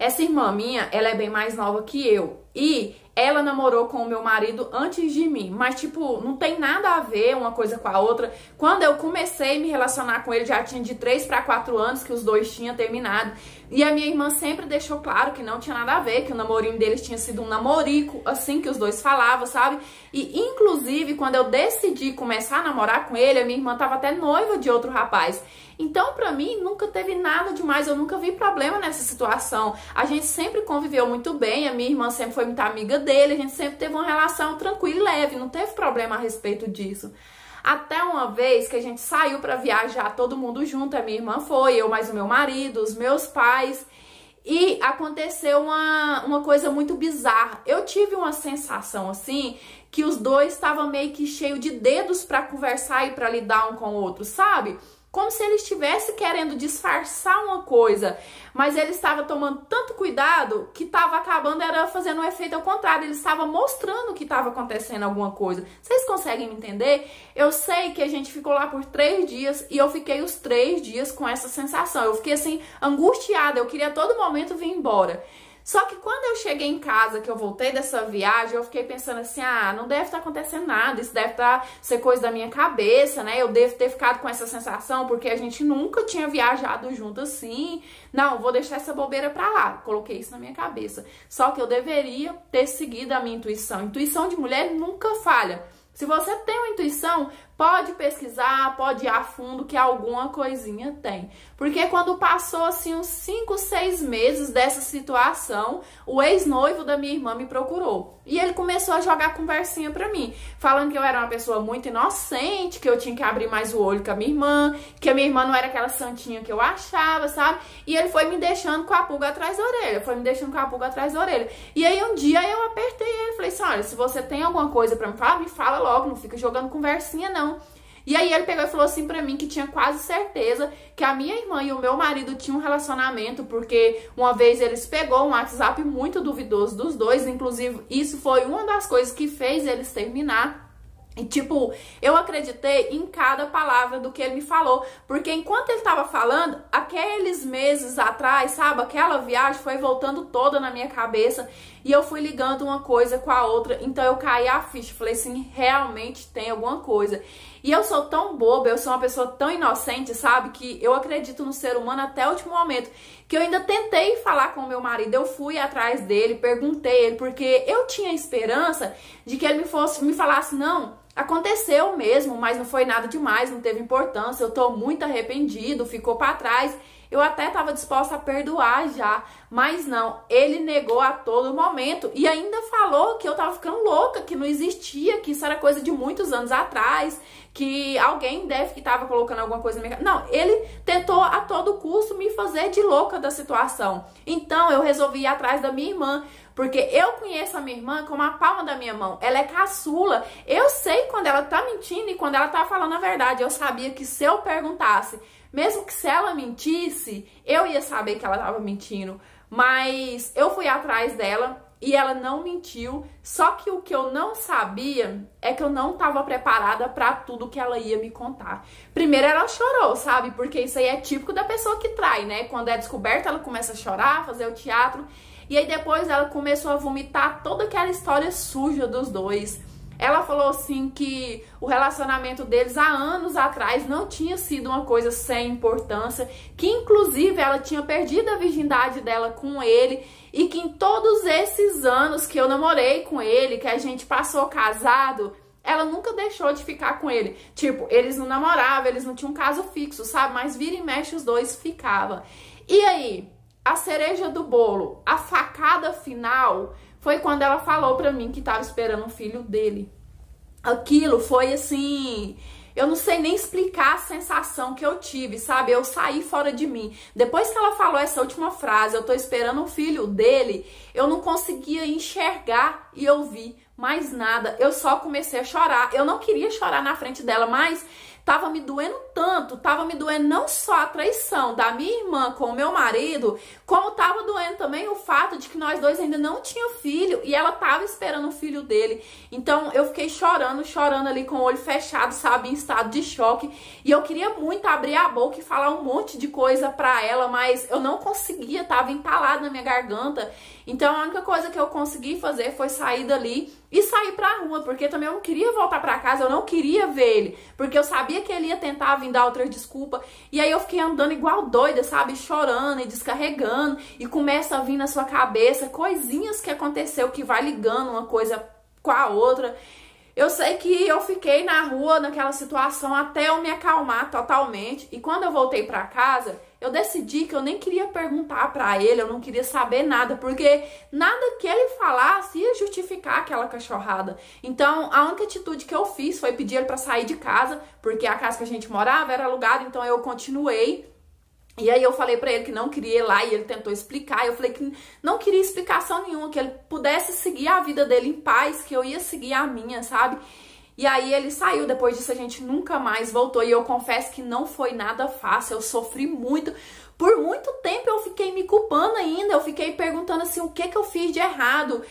Essa irmã minha, ela é bem mais nova que eu. E ela namorou com o meu marido antes de mim. Mas, tipo, não tem nada a ver uma coisa com a outra. Quando eu comecei a me relacionar com ele, já tinha de 3 para 4 anos que os dois tinham terminado. E a minha irmã sempre deixou claro que não tinha nada a ver, que o namorinho deles tinha sido um namorico, assim que os dois falavam, sabe? E, inclusive, quando eu decidi começar a namorar com ele, a minha irmã tava até noiva de outro rapaz. Então, pra mim, nunca teve nada demais, eu nunca vi problema nessa situação. A gente sempre conviveu muito bem, a minha irmã sempre foi muito amiga dele, a gente sempre teve uma relação tranquila e leve, não teve problema a respeito disso. Até uma vez que a gente saiu pra viajar todo mundo junto, a minha irmã foi, eu mais o meu marido, os meus pais, e aconteceu uma coisa muito bizarra. Eu tive uma sensação assim, que os dois estavam meio que cheios de dedos pra conversar e pra lidar um com o outro, sabe? Como se ele estivesse querendo disfarçar uma coisa, mas ele estava tomando tanto cuidado que estava acabando, era fazendo um efeito ao contrário, ele estava mostrando que estava acontecendo alguma coisa. Vocês conseguem me entender? Eu sei que a gente ficou lá por 3 dias e eu fiquei os 3 dias com essa sensação. Eu fiquei assim, angustiada, eu queria a todo momento vir embora. Só que quando eu cheguei em casa, que eu voltei dessa viagem, eu fiquei pensando assim, ah, não deve estar acontecendo nada, isso deve ser coisa da minha cabeça, né? Eu devo ter ficado com essa sensação, porque a gente nunca tinha viajado junto assim. Não, vou deixar essa bobeira pra lá. Coloquei isso na minha cabeça. Só que eu deveria ter seguido a minha intuição. Intuição de mulher nunca falha. Se você tem uma intuição, pode pesquisar, pode ir a fundo que alguma coisinha tem. Porque quando passou assim uns 5, 6 meses dessa situação, o ex-noivo da minha irmã me procurou. E ele começou a jogar conversinha pra mim, falando que eu era uma pessoa muito inocente, que eu tinha que abrir mais o olho com a minha irmã, que a minha irmã não era aquela santinha que eu achava, sabe? E ele foi me deixando com a pulga atrás da orelha, E aí um dia eu apertei ele, falei assim, olha, se você tem alguma coisa pra me falar, me fala logo, não fica jogando conversinha não. E aí ele pegou e falou assim pra mim que tinha quase certeza que a minha irmã e o meu marido tinham um relacionamento, porque uma vez eles pegou um WhatsApp muito duvidoso dos dois, inclusive isso foi uma das coisas que fez eles terminar. E tipo, eu acreditei em cada palavra do que ele me falou, porque enquanto ele tava falando, aqueles meses atrás, sabe, aquela viagem foi voltando toda na minha cabeça e eu fui ligando uma coisa com a outra, então eu caí a ficha, falei assim, realmente tem alguma coisa. E eu sou tão boba, eu sou uma pessoa tão inocente, sabe, que eu acredito no ser humano até o último momento, que eu ainda tentei falar com o meu marido, eu fui atrás dele, perguntei ele, porque eu tinha esperança de que ele me falasse, não, aconteceu mesmo, mas não foi nada demais, não teve importância, eu tô muito arrependido, ficou pra trás. Eu até tava disposta a perdoar já, mas não, ele negou a todo momento e ainda falou que eu tava ficando louca, que não existia, que isso era coisa de muitos anos atrás, que alguém deve que tava colocando alguma coisa na minha... Não, ele tentou a todo custo me fazer de louca da situação. Então eu resolvi ir atrás da minha irmã, porque eu conheço a minha irmã como a palma da minha mão. Ela é caçula. Eu sei quando ela tá mentindo e quando ela tá falando a verdade. Eu sabia que se eu perguntasse, mesmo que se ela mentisse, eu ia saber que ela tava mentindo. Mas eu fui atrás dela e ela não mentiu. Só que o que eu não sabia é que eu não tava preparada pra tudo que ela ia me contar. Primeiro ela chorou, sabe? Porque isso aí é típico da pessoa que trai, né? Quando é descoberta, ela começa a chorar, fazer o teatro. E aí depois ela começou a vomitar toda aquela história suja dos dois. Ela falou assim que o relacionamento deles há anos atrás não tinha sido uma coisa sem importância, que inclusive ela tinha perdido a virgindade dela com ele e que em todos esses anos que eu namorei com ele, que a gente passou casado, ela nunca deixou de ficar com ele. Tipo, eles não namoravam, eles não tinham um caso fixo, sabe? Mas vira e mexe os dois ficavam. E aí, a cereja do bolo, a facada final, foi quando ela falou pra mim que tava esperando um filho dele. Aquilo foi assim... Eu não sei nem explicar a sensação que eu tive, sabe? Eu saí fora de mim. Depois que ela falou essa última frase, eu tô esperando um filho dele, eu não conseguia enxergar e ouvir mais nada. Eu só comecei a chorar. Eu não queria chorar na frente dela, mas tava me doendo tanto, tava me doendo não só a traição da minha irmã com o meu marido, como tava doendo também o fato de que nós dois ainda não tínhamos filho e ela tava esperando o filho dele. Então eu fiquei chorando ali com o olho fechado, sabe, em estado de choque. E eu queria muito abrir a boca e falar um monte de coisa pra ela, mas eu não conseguia, tava entalado na minha garganta. Então a única coisa que eu consegui fazer foi sair dali e sair pra rua, porque também eu não queria voltar pra casa, eu não queria ver ele, porque eu sabia que ele ia tentar vir dar outra desculpa. E aí eu fiquei andando igual doida, sabe, chorando e descarregando, e começa a vir na sua cabeça coisinhas que aconteceu que vai ligando uma coisa com a outra. Eu sei que eu fiquei na rua naquela situação até eu me acalmar totalmente. E quando eu voltei pra casa, eu decidi que eu nem queria perguntar pra ele, eu não queria saber nada, porque nada que ele falasse ia justificar aquela cachorrada. Então, a única atitude que eu fiz foi pedir ele pra sair de casa, porque a casa que a gente morava era alugada, então eu continuei. E aí eu falei pra ele que não queria ir lá e ele tentou explicar. Eu falei que não queria explicação nenhuma, que ele pudesse seguir a vida dele em paz, que eu ia seguir a minha, sabe? E aí ele saiu, depois disso a gente nunca mais voltou. E eu confesso que não foi nada fácil, eu sofri muito. Por muito tempo eu fiquei me culpando ainda, eu fiquei perguntando assim, o que eu fiz de errado,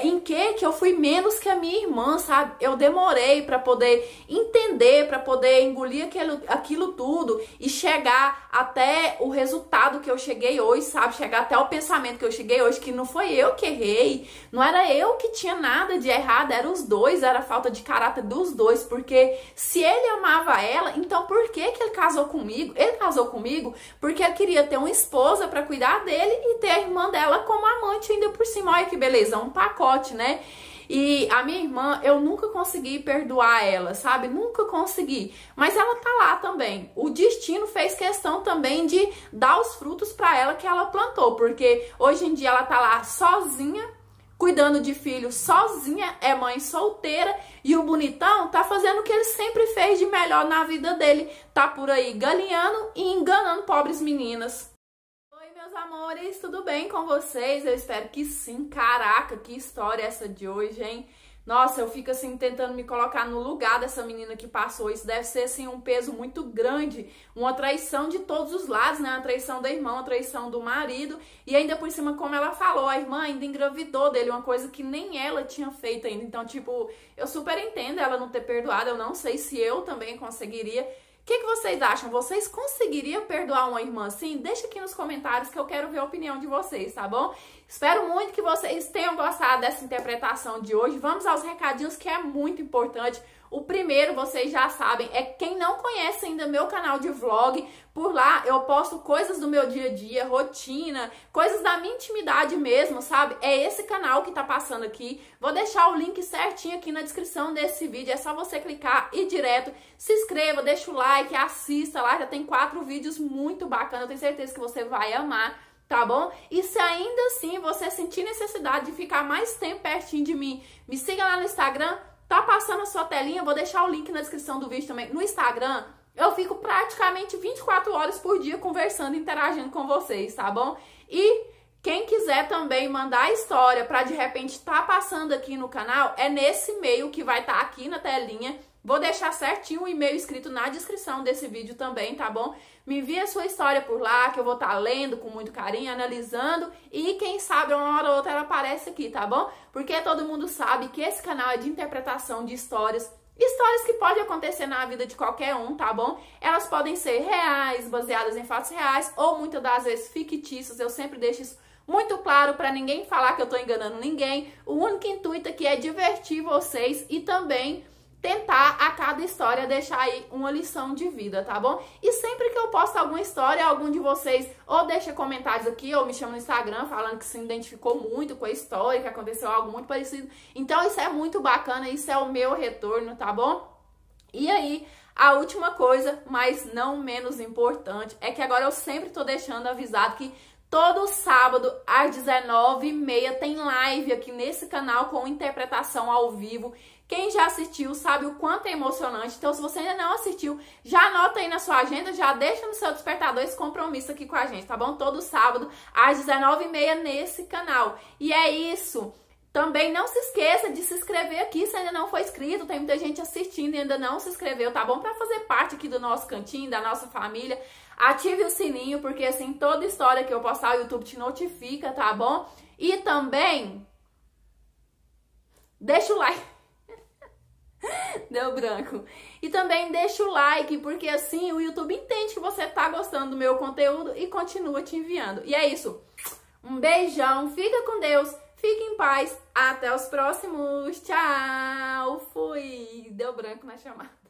em que eu fui menos que a minha irmã, sabe? Eu demorei pra poder entender, pra poder engolir aquilo tudo e chegar até o resultado que eu cheguei hoje, sabe? Chegar até o pensamento que eu cheguei hoje, que não foi eu que errei, não era eu que tinha nada de errado, era os dois, era a falta de caráter dos dois, porque se ele amava ela, então por que ele casou comigo? Ele casou comigo porque ele queria ter uma esposa pra cuidar dele e ter a irmã dela como amante ainda por cima. Olha que beleza, um pacote, né? E a minha irmã, eu nunca consegui perdoar ela, sabe? Nunca consegui. Mas ela tá lá também. O destino fez questão também de dar os frutos pra ela que ela plantou, porque hoje em dia ela tá lá sozinha, cuidando de filho sozinha, é mãe solteira, e o bonitão tá fazendo o que ele sempre fez de melhor na vida dele, tá por aí galinhando e enganando pobres meninas. Oi, meus amores, tudo bem com vocês? Eu espero que sim. Caraca, que história essa de hoje, hein? Nossa, eu fico assim tentando me colocar no lugar dessa menina que passou. Isso deve ser assim um peso muito grande, uma traição de todos os lados, né? A traição da irmã, a traição do marido, e ainda por cima, como ela falou, a irmã ainda engravidou dele, uma coisa que nem ela tinha feito ainda. Então, tipo, eu super entendo ela não ter perdoado, eu não sei se eu também conseguiria. O que vocês acham? Vocês conseguiriam perdoar uma irmã assim? Deixa aqui nos comentários que eu quero ver a opinião de vocês, tá bom? Espero muito que vocês tenham gostado dessa interpretação de hoje. Vamos aos recadinhos que é muito importante. O primeiro, vocês já sabem, é quem não conhece ainda meu canal de vlog. Por lá eu posto coisas do meu dia a dia, rotina, coisas da minha intimidade mesmo, sabe? É esse canal que tá passando aqui. Vou deixar o link certinho aqui na descrição desse vídeo. É só você clicar e ir direto. Se inscreva, deixa o like, assista lá. Já tem 4 vídeos muito bacanas. Eu tenho certeza que você vai amar, tá bom? E se ainda assim você sentir necessidade de ficar mais tempo pertinho de mim, me siga lá no Instagram. Tá passando a sua telinha, vou deixar o link na descrição do vídeo também. No Instagram, eu fico praticamente 24 horas por dia conversando, interagindo com vocês, tá bom? E quem quiser também mandar história pra de repente tá passando aqui no canal, é nesse e-mail que vai estar aqui na telinha. Vou deixar certinho o e-mail escrito na descrição desse vídeo também, tá bom? Me envia a sua história por lá, que eu vou estar lendo com muito carinho, analisando. E quem sabe uma hora ou outra ela aparece aqui, tá bom? Porque todo mundo sabe que esse canal é de interpretação de histórias. Histórias que podem acontecer na vida de qualquer um, tá bom? Elas podem ser reais, baseadas em fatos reais, ou muitas das vezes fictícias. Eu sempre deixo isso muito claro pra ninguém falar que eu tô enganando ninguém. O único intuito aqui é divertir vocês e também tentar a cada história deixar aí uma lição de vida, tá bom? E sempre que eu posto alguma história, algum de vocês ou deixa comentários aqui ou me chama no Instagram falando que se identificou muito com a história, que aconteceu algo muito parecido. Então isso é muito bacana, isso é o meu retorno, tá bom? E aí, a última coisa, mas não menos importante, é que agora eu sempre tô deixando avisado que todo sábado às 19h30 tem live aqui nesse canal com interpretação ao vivo. Quem já assistiu sabe o quanto é emocionante. Então, se você ainda não assistiu, já anota aí na sua agenda, já deixa no seu despertador esse compromisso aqui com a gente, tá bom? Todo sábado às 19h30 nesse canal. E é isso. Também não se esqueça de se inscrever aqui se ainda não for inscrito. Tem muita gente assistindo e ainda não se inscreveu, tá bom? Para fazer parte aqui do nosso cantinho, da nossa família. Ative o sininho, porque assim, toda história que eu postar, o YouTube te notifica, tá bom? E também, deixa o like. Deu branco. E também deixa o like, porque assim o YouTube entende que você tá gostando do meu conteúdo e continua te enviando. E é isso. Um beijão, fica com Deus, fique em paz. Até os próximos. Tchau. Fui. Deu branco na chamada.